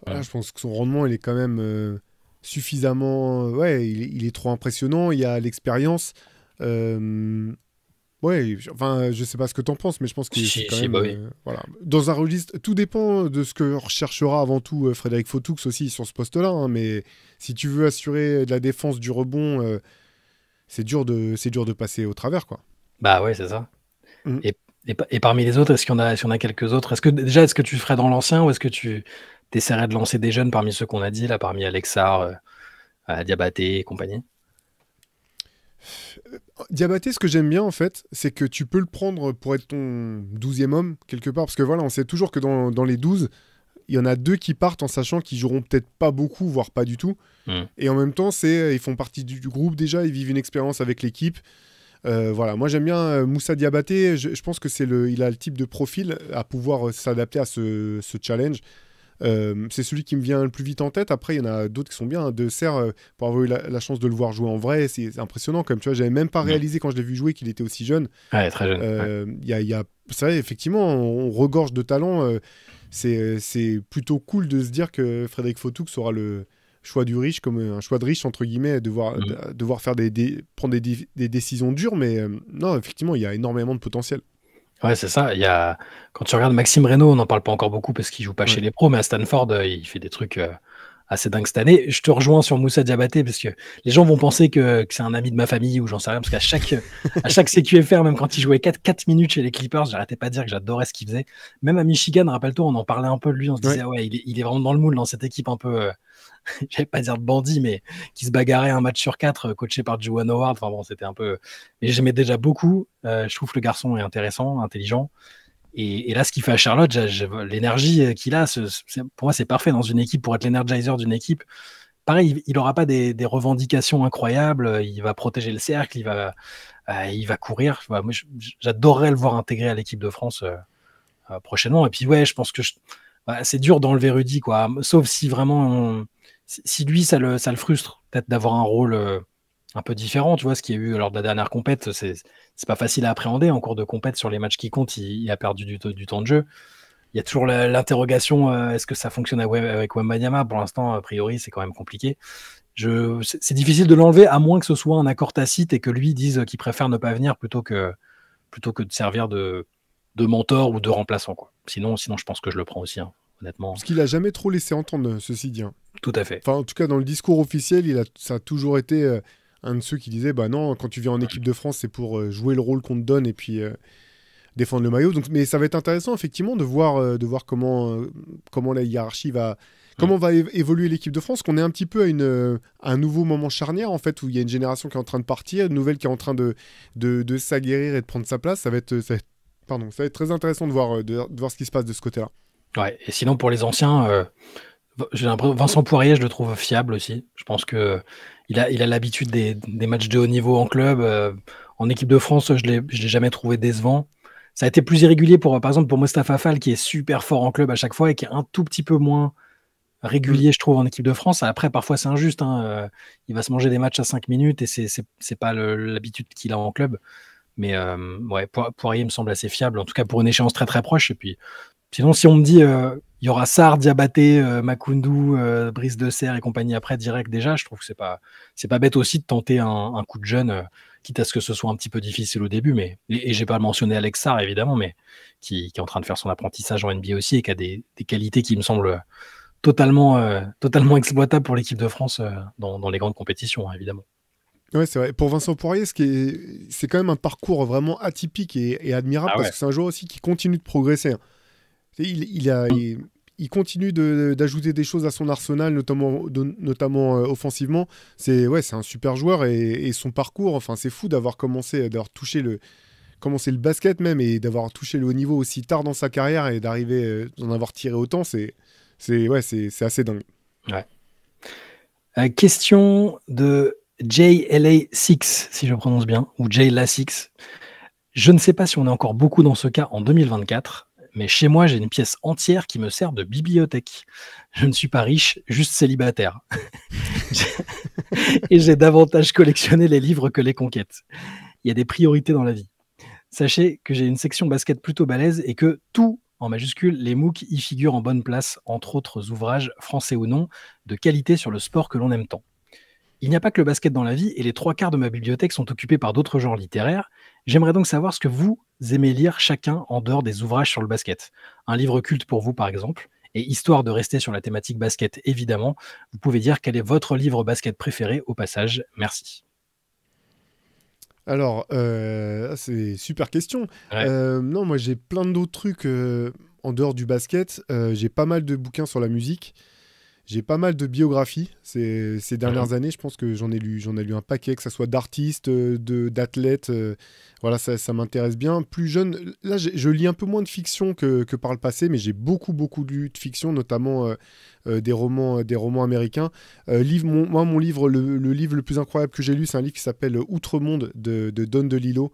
Voilà, je pense que son rendement, il est quand même suffisamment... il est trop impressionnant, il y a l'expérience. Je sais pas ce que tu en penses, mais je pense que c'est quand même... oui. Voilà. Dans un registre, tout dépend de ce que recherchera avant tout Frédéric Fautoux aussi sur ce poste-là. Hein, mais si tu veux assurer de la défense du rebond, c'est dur de passer au travers, quoi. Bah ouais, c'est ça. Mm. Et parmi les autres, est-ce qu'il y en a quelques autres ? Est-ce que tu ferais dans l'ancien ou est-ce que tu essaierais de lancer des jeunes parmi ceux qu'on a dit, là, parmi Alex Sarr, Diabaté et compagnie ? Diabaté, ce que j'aime bien en fait, c'est que tu peux le prendre pour être ton 12e homme quelque part, parce que voilà, on sait toujours que dans les 12, il y en a 2 qui partent en sachant qu'ils joueront peut-être pas beaucoup, voire pas du tout. Et en même temps, ils font partie du groupe déjà, ils vivent une expérience avec l'équipe. Voilà, moi j'aime bien Moussa Diabaté, je pense que il a le type de profil à pouvoir s'adapter à ce challenge. C'est celui qui me vient le plus vite en tête. Après, il y en a d'autres qui sont bien. De Serre, pour avoir eu la chance de le voir jouer en vrai, c'est impressionnant quand même. Tu vois, j'avais même pas réalisé quand je l'ai vu jouer qu'il était aussi jeune. Ouais, très jeune. C'est vrai, effectivement, on regorge de talent. C'est plutôt cool de se dire que Frédéric Fautoux aura le choix du riche comme un choix de riche entre guillemets, devoir faire prendre des décisions dures. Mais non, effectivement, il y a énormément de potentiel. Ouais, c'est ça. Quand tu regardes Maxime Reynaud, on n'en parle pas encore beaucoup parce qu'il joue pas chez les pros, mais à Stanford, il fait des trucs assez dingues cette année. Je te rejoins sur Moussa Diabaté parce que les gens vont penser que c'est un ami de ma famille ou j'en sais rien, parce qu'à chaque CQFR, même quand il jouait 4 minutes chez les Clippers, j'arrêtais pas de dire que j'adorais ce qu'il faisait. Même à Michigan, rappelle-toi, on en parlait un peu de lui, on se disait, il est vraiment dans le moule dans cette équipe un peu, je vais pas dire de bandit, mais qui se bagarrait un match sur 4, coaché par Juwan Howard. Enfin bon, c'était un peu... Mais j'aimais déjà beaucoup. Je trouve que le garçon est intéressant, intelligent. Et là, ce qu'il fait à Charlotte, l'énergie qu'il a, pour moi, c'est parfait dans une équipe, pour être l'energizer d'une équipe. Pareil, il n'aura pas des revendications incroyables. Il va protéger le cercle, il va courir. Moi, j'adorerais le voir intégrer à l'équipe de France prochainement. Et puis, je pense que c'est dur d'enlever Rudy, quoi. Sauf si vraiment... Si lui, ça le frustre, peut-être d'avoir un rôle un peu différent, tu vois, ce qu'il y a eu lors de la dernière compète, c'est pas facile à appréhender. En cours de compète, sur les matchs qui comptent, il a perdu du temps de jeu. Il y a toujours l'interrogation, est-ce que ça fonctionne avec Wembanyama ? Pour l'instant, a priori, c'est quand même compliqué. C'est difficile de l'enlever, à moins que ce soit un accord tacite et que lui dise qu'il préfère ne pas venir plutôt que de servir de mentor ou de remplaçant, quoi. Sinon, je pense que je le prends aussi, hein, honnêtement. Parce qu'il a jamais trop laissé entendre, ceci dit. Hein. Tout à fait. Enfin, en tout cas, dans le discours officiel, ça a toujours été un de ceux qui disait bah non, quand tu viens en équipe de France, c'est pour jouer le rôle qu'on te donne et puis défendre le maillot. Donc, mais ça va être intéressant, effectivement, de voir comment la hiérarchie va... Comment va évoluer l'équipe de France, qu'on est un petit peu à un nouveau moment charnière, en fait, où il y a une génération qui est en train de partir, une nouvelle qui est en train de s'aguerrir et de prendre sa place. Ça va être très intéressant de voir ce qui se passe de ce côté-là. Ouais, et sinon, pour les anciens... j'ai l'impression Vincent Poirier, je le trouve fiable aussi. Je pense que il a l'habitude des matchs de haut niveau en club. En équipe de France, je l'ai jamais trouvé décevant. Ça a été plus irrégulier pour, par exemple, pour Mostafa Fall, qui est super fort en club à chaque fois et qui est un tout petit peu moins Mm. régulier, je trouve, en équipe de France. Après, parfois, c'est injuste, hein. Il va se manger des matchs à 5 minutes et c'est pas l'habitude qu'il a en club. Mais ouais, Poirier me semble assez fiable, en tout cas pour une échéance très très proche. Et puis, sinon, si on me dit il y aura Sarr, Diabaté, Makoundou, Brice de Serre et compagnie après direct déjà, je trouve que c'est pas bête aussi de tenter un coup de jeune, quitte à ce que ce soit un petit peu difficile au début. Mais et j'ai pas mentionné Alex Sarr évidemment, mais qui est en train de faire son apprentissage en NBA aussi et qui a des qualités qui me semblent totalement exploitables pour l'équipe de France dans les grandes compétitions, hein, évidemment. Ouais, c'est vrai. Pour Vincent Poirier, c'est quand même un parcours vraiment atypique et admirable Ah parce ouais. que c'est un joueur aussi qui continue de progresser, hein. Il continue d'ajouter des choses à son arsenal, notamment offensivement. C'est un super joueur et son parcours, enfin, c'est fou d'avoir commencé le basket même et d'avoir touché le haut niveau aussi tard dans sa carrière et d'en avoir tiré autant. C'est assez dingue. Ouais. Question de JLA6, si je prononce bien, ou JLA6. Je ne sais pas si on est encore beaucoup dans ce cas en 2024, mais chez moi, j'ai une pièce entière qui me sert de bibliothèque. Je ne suis pas riche, juste célibataire. Et j'ai davantage collectionné les livres que les conquêtes. Il y a des priorités dans la vie. Sachez que j'ai une section basket plutôt balèze et que tout, en majuscule, les MOOC y figurent en bonne place, entre autres ouvrages, français ou non, de qualité sur le sport que l'on aime tant. Il n'y a pas que le basket dans la vie et les 3/4 de ma bibliothèque sont occupés par d'autres genres littéraires. J'aimerais donc savoir ce que vous aimez lire chacun en dehors des ouvrages sur le basket. Un livre culte pour vous, par exemple. Et histoire de rester sur la thématique basket, évidemment, vous pouvez dire quel est votre livre basket préféré au passage. Merci. Alors, c'est super question. Ouais. Non, moi j'ai plein d'autres trucs en dehors du basket. J'ai pas mal de bouquins sur la musique. J'ai pas mal de biographies ces Mhm. dernières années. Je pense que j'en ai lu un paquet, que ce soit d'artistes, d'athlètes. Voilà, ça m'intéresse bien. Plus jeune, là, je lis un peu moins de fiction que par le passé, mais j'ai beaucoup, beaucoup lu de fiction, notamment des romans américains. Mon livre, le livre le plus incroyable que j'ai lu, c'est un livre qui s'appelle Outre-monde de Don DeLillo.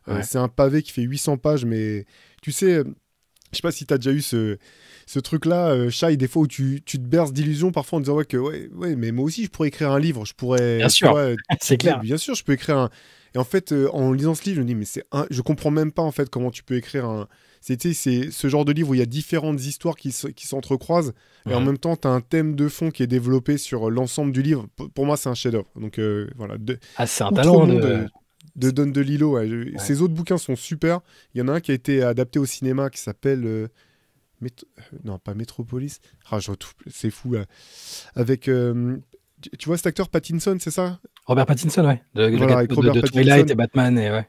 Ouais. C'est un pavé qui fait 800 pages, mais tu sais, je sais pas si tu as déjà eu ce truc-là, Shai, des fois où tu te berces d'illusions, parfois en disant ouais, mais moi aussi je pourrais écrire un livre, je Bien pourrais, tu sûr, vois, c'est tu dis, clair. bien sûr, je peux écrire un. Et en fait, en lisant ce livre, je me dis, je comprends même pas en fait comment tu peux écrire un. C'est ce genre de livre où il y a différentes histoires qui s'entrecroisent et en Mhm. même temps, tu as un thème de fond qui est développé sur l'ensemble du livre. Pour moi, c'est un chef-d'œuvre. Donc voilà, Ah, c'est un talent Outre-monde de. de Don DeLillo. Ouais. Ouais. Ses autres bouquins sont super. Il y en a un qui a été adapté au cinéma qui s'appelle non, pas Metropolis. Ah, c'est fou là. Avec, tu vois cet acteur Pattinson, c'est ça? Robert Pattinson, ouais. Le gars Voilà, avec de, Robert de Twilight Pattinson. et Batman, et ouais.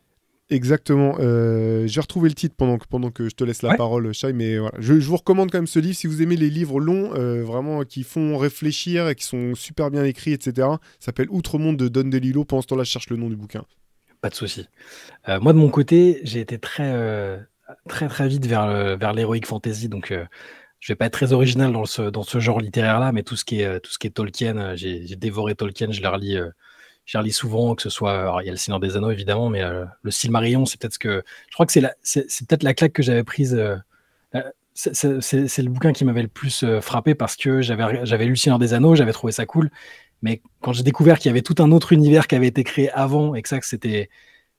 Exactement. J'ai retrouvé le titre pendant que je te laisse la Ouais. parole, Shai, mais voilà. Je vous recommande quand même ce livre si vous aimez les livres longs, vraiment qui font réfléchir et qui sont super bien écrits, etc. Ça s'appelle Outre-monde de Don DeLillo. Pendant ce temps-là, je cherche le nom du bouquin. Pas de souci. Moi, de mon côté, j'ai été très très vite vers l'heroic fantasy, donc je vais pas être très original dans ce genre littéraire-là, mais tout ce qui est Tolkien, j'ai dévoré Tolkien, je les relis souvent, que ce soit, alors il y a le Seigneur des Anneaux évidemment, mais le Silmarillion, c'est peut-être je crois que c'est peut-être la claque que j'avais prise. Euh, c'est le bouquin qui m'avait le plus frappé parce que j'avais lu le Seigneur des Anneaux, j'avais trouvé ça cool, mais quand j'ai découvert qu'il y avait tout un autre univers qui avait été créé avant et que c'était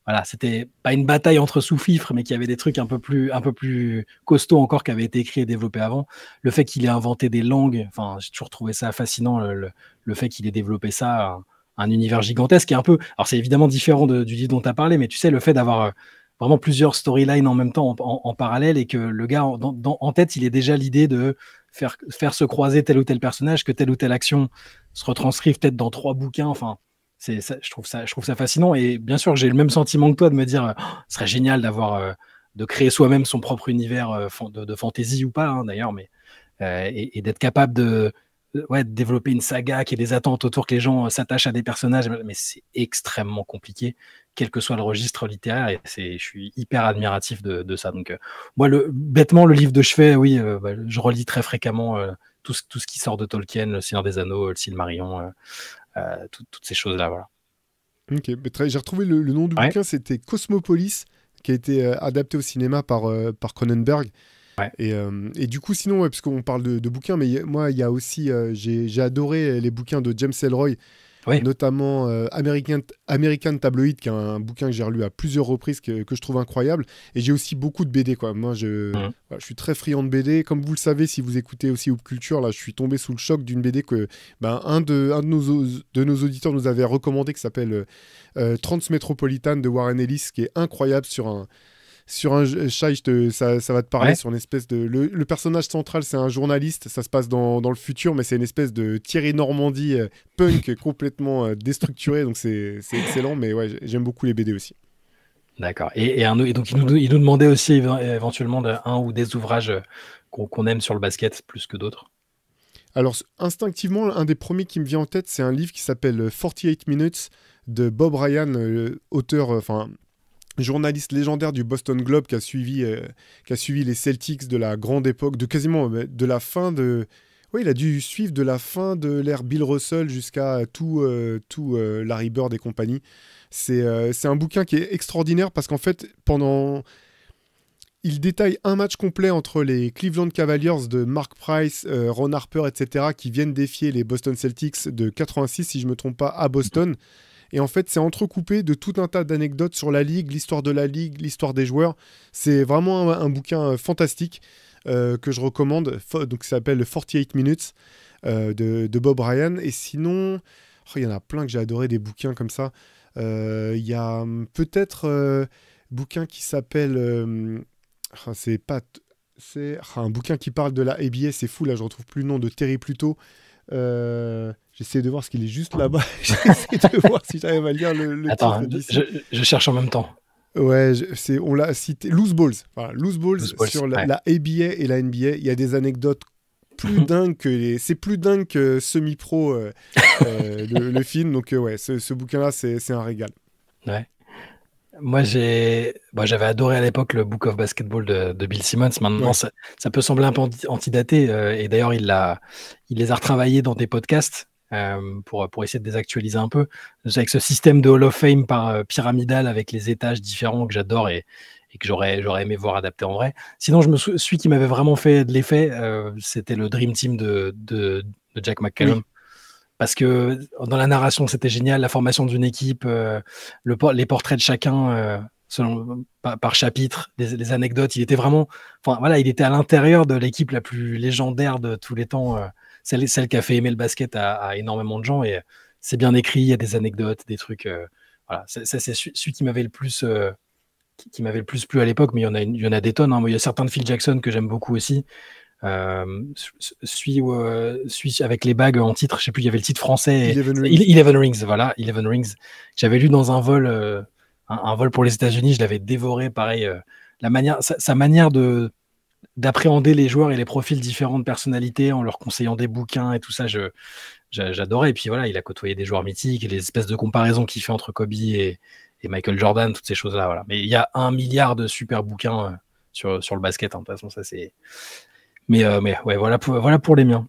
voilà, c'était pas une bataille entre sous-fifres, mais qu'il y avait des trucs un peu plus costauds encore qui avaient été écrits et développés avant. Le fait qu'il ait inventé des langues, enfin, j'ai toujours trouvé ça fascinant, le fait qu'il ait développé ça, un univers gigantesque et un peu. Alors, c'est évidemment différent du livre dont tu as parlé, mais tu sais, le fait d'avoir vraiment plusieurs storylines en même temps, en parallèle, et que le gars, en tête, il ait déjà l'idée de faire se croiser tel ou tel personnage, que telle ou telle action se retranscrive peut-être dans 3 bouquins. Enfin, je trouve ça fascinant. Et bien sûr, j'ai le même sentiment que toi de me dire, oh, ce serait génial de créer soi-même son propre univers de fantasy ou pas, hein, d'ailleurs, mais et d'être capable de développer une saga qui ait des attentes autour, que les gens s'attachent à des personnages, mais c'est extrêmement compliqué, quel que soit le registre littéraire. Et je suis hyper admiratif de ça. Donc, moi, bêtement, le livre de chevet, oui, je relis très fréquemment tout ce qui sort de Tolkien, le Seigneur des Anneaux, le Silmarillion. Toutes ces choses-là, voilà. Ok, j'ai retrouvé le nom du Ouais, bouquin, c'était Cosmopolis. qui a été adapté au cinéma par Cronenberg. Ouais. Et du coup, sinon, parce qu'on parle de bouquins, mais moi, il y a aussi, j'ai adoré les bouquins de James Ellroy, Oui. notamment American Tabloid, qui est un bouquin que j'ai relu à plusieurs reprises, que je trouve incroyable. Et j'ai aussi beaucoup de BD, quoi. Moi, voilà, je suis très friand de BD. Comme vous le savez, si vous écoutez aussi Hoop Culture, là, je suis tombé sous le choc d'une BD que un de nos auditeurs nous avait recommandé, qui s'appelle Transmetropolitan de Warren Ellis, qui est incroyable sur un Shai, ça va te parler sur une espèce de... Le personnage central, c'est un journaliste, ça se passe dans le futur, mais c'est une espèce de Thierry Normandie punk complètement déstructuré, donc c'est excellent, mais ouais, j'aime beaucoup les BD aussi. D'accord. Et donc, il nous demandait aussi éventuellement un ou des ouvrages qu'on aime sur le basket plus que d'autres. Alors, instinctivement, un des premiers qui me vient en tête, c'est un livre qui s'appelle 48 Minutes de Bob Ryan, auteur... journaliste légendaire du Boston Globe qui a suivi les Celtics de la grande époque, de quasiment de la fin de... Oui, il a dû suivre de la fin de l'ère Bill Russell jusqu'à tout Larry Bird et compagnie. C'est un bouquin qui est extraordinaire parce qu'en fait, il détaille un match complet entre les Cleveland Cavaliers de Mark Price, Ron Harper, etc., qui viennent défier les Boston Celtics de 86, si je ne me trompe pas, à Boston. Et en fait, c'est entrecoupé de tout un tas d'anecdotes sur la Ligue, l'histoire de la Ligue, l'histoire des joueurs. C'est vraiment un bouquin fantastique que je recommande, donc qui s'appelle 48 Minutes de Bob Ryan. Et sinon, il y en a plein que j'ai adoré, des bouquins comme ça. Il y a peut-être un bouquin qui s'appelle... c'est un bouquin qui parle de la ABA, c'est fou, là je retrouve plus le nom, de Terry Pluto. J'essaie de voir ce qu'il est juste là-bas. J'essaie de voir si j'arrive à lire le Attends, titre. je cherche en même temps. Ouais, on l'a cité. Loose Balls. Voilà, Loose Balls sur la ABA et la NBA. Il y a des anecdotes plus dingues que c'est plus dingue que semi-pro le film. Donc ouais, ce bouquin-là, c'est un régal. Ouais. Moi, j'avais adoré à l'époque le Book of Basketball de Bill Simmons. Maintenant, Ouais. ça peut sembler un peu antidaté. Et d'ailleurs, il les a retravaillés dans des podcasts pour essayer de désactualiser un peu. Avec ce système de Hall of Fame par pyramidal avec les étages différents que j'adore et que j'aurais aimé voir adapté en vrai. Sinon, celui qui m'avait vraiment fait de l'effet, c'était le Dream Team de Jack McCallum. Oui. Parce que dans la narration, c'était génial, la formation d'une équipe, les portraits de chacun par chapitre, les anecdotes. Il était vraiment, il était à l'intérieur de l'équipe la plus légendaire de tous les temps, celle qui a fait aimer le basket à énormément de gens. Et c'est bien écrit, il y a des anecdotes, des trucs. Voilà, c'est celui qui m'avait le plus plu à l'époque, mais il y en a des tonnes. Hein. Il y a certains de Phil Jackson que j'aime beaucoup aussi. Celui avec les bagues en titre, je sais plus, il y avait le titre français. Eleven Rings, voilà, Eleven Rings. J'avais lu dans un vol, un vol pour les États-Unis, je l'avais dévoré, pareil. Sa manière d'appréhender les joueurs et les profils différents de personnalités en leur conseillant des bouquins et tout ça, j'adorais. Et puis voilà, il a côtoyé des joueurs mythiques et les espèces de comparaisons qu'il fait entre Kobe et Michael Jordan, toutes ces choses-là. Voilà. Mais il y a 1 milliard de super bouquins sur le basket. Hein. De toute façon, ça c'est. Mais ouais, voilà pour les miens.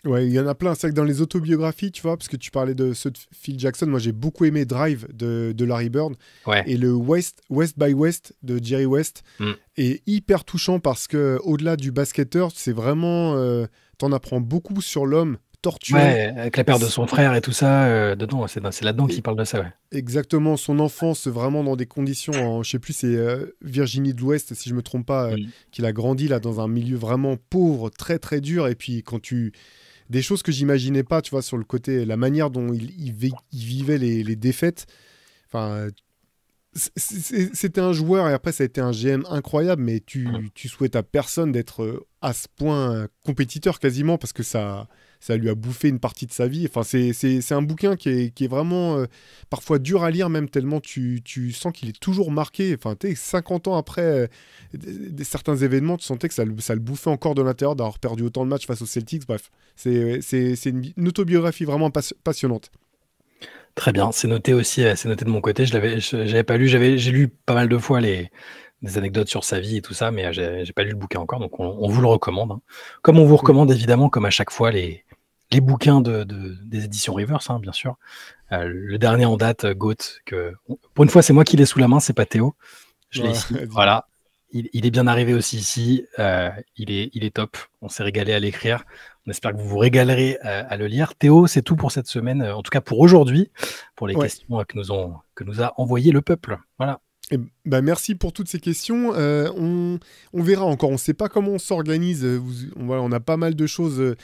Ouais, il y en a plein. C'est vrai que dans les autobiographies, tu vois, parce que tu parlais de ceux de Phil Jackson, moi j'ai beaucoup aimé Drive de Larry Bird. Ouais. Et le West by West de Jerry West est hyper touchant parce que au-delà du basketteur, c'est vraiment... t'en apprends beaucoup sur l'homme torturé. Ouais, avec la perte de son frère et tout ça, dedans, c'est là-dedans qu'il parle de ça, ouais. Exactement, son enfance vraiment dans des conditions, je sais plus, c'est Virginie de l'Ouest, si je me trompe pas, qu'il a grandi là dans un milieu vraiment pauvre, très très dur, et puis des choses que j'imaginais pas, tu vois, sur le côté, la manière dont il vivait les défaites, enfin... C'était un joueur et après ça a été un GM incroyable, mais tu souhaites à personne d'être à ce point compétiteur quasiment parce que ça lui a bouffé une partie de sa vie. Enfin, c'est un bouquin qui est vraiment parfois dur à lire, même tellement tu sens qu'il est toujours marqué. Enfin, 50 ans après certains événements, tu sentais que ça le bouffait encore de l'intérieur d'avoir perdu autant de matchs face aux Celtics. Bref, c'est une autobiographie vraiment passionnante. Très bien, c'est noté aussi, c'est noté de mon côté. J'avais pas lu, j'ai lu pas mal de fois des anecdotes sur sa vie et tout ça, mais j'ai pas lu le bouquin encore, donc on vous le recommande. Hein. Comme on vous recommande évidemment, comme à chaque fois, les bouquins des éditions Rivers, hein, bien sûr. Le dernier en date, Goat, que pour une fois c'est moi qui l'ai sous la main, c'est pas Théo. Je l'ai ici. Voilà. Il est bien arrivé aussi ici. Il est top. On s'est régalé à l'écrire. On espère que vous vous régalerez à le lire. Théo, c'est tout pour cette semaine, en tout cas pour aujourd'hui, pour les questions que nous a envoyé le peuple. Voilà. Merci pour toutes ces questions. On verra encore. On ne sait pas comment on s'organise. On a pas mal de choses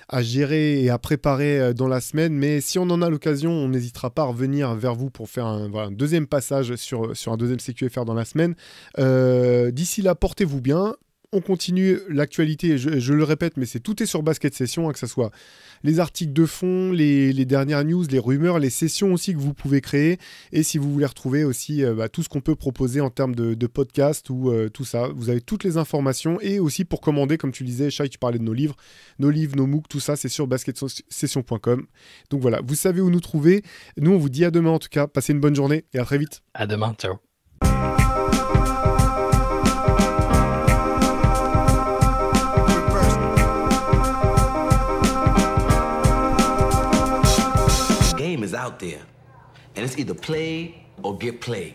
à gérer et à préparer dans la semaine. Mais si on en a l'occasion, on n'hésitera pas à revenir vers vous pour faire un deuxième passage sur un deuxième CQFR dans la semaine. D'ici là, portez-vous bien. On continue l'actualité, je le répète, mais tout est sur Basket Session, que ce soit les articles de fond, les dernières news, les rumeurs, les sessions aussi que vous pouvez créer. Et si vous voulez retrouver aussi tout ce qu'on peut proposer en termes de podcast ou tout ça, vous avez toutes les informations. Et aussi pour commander, comme tu le disais, Shai, tu parlais de nos livres, nos MOOC, tout ça, c'est sur basketsession.com. Donc voilà, vous savez où nous trouver. Nous, on vous dit à demain en tout cas. Passez une bonne journée et à très vite. À demain, ciao. Is out there, and it's either play or get played.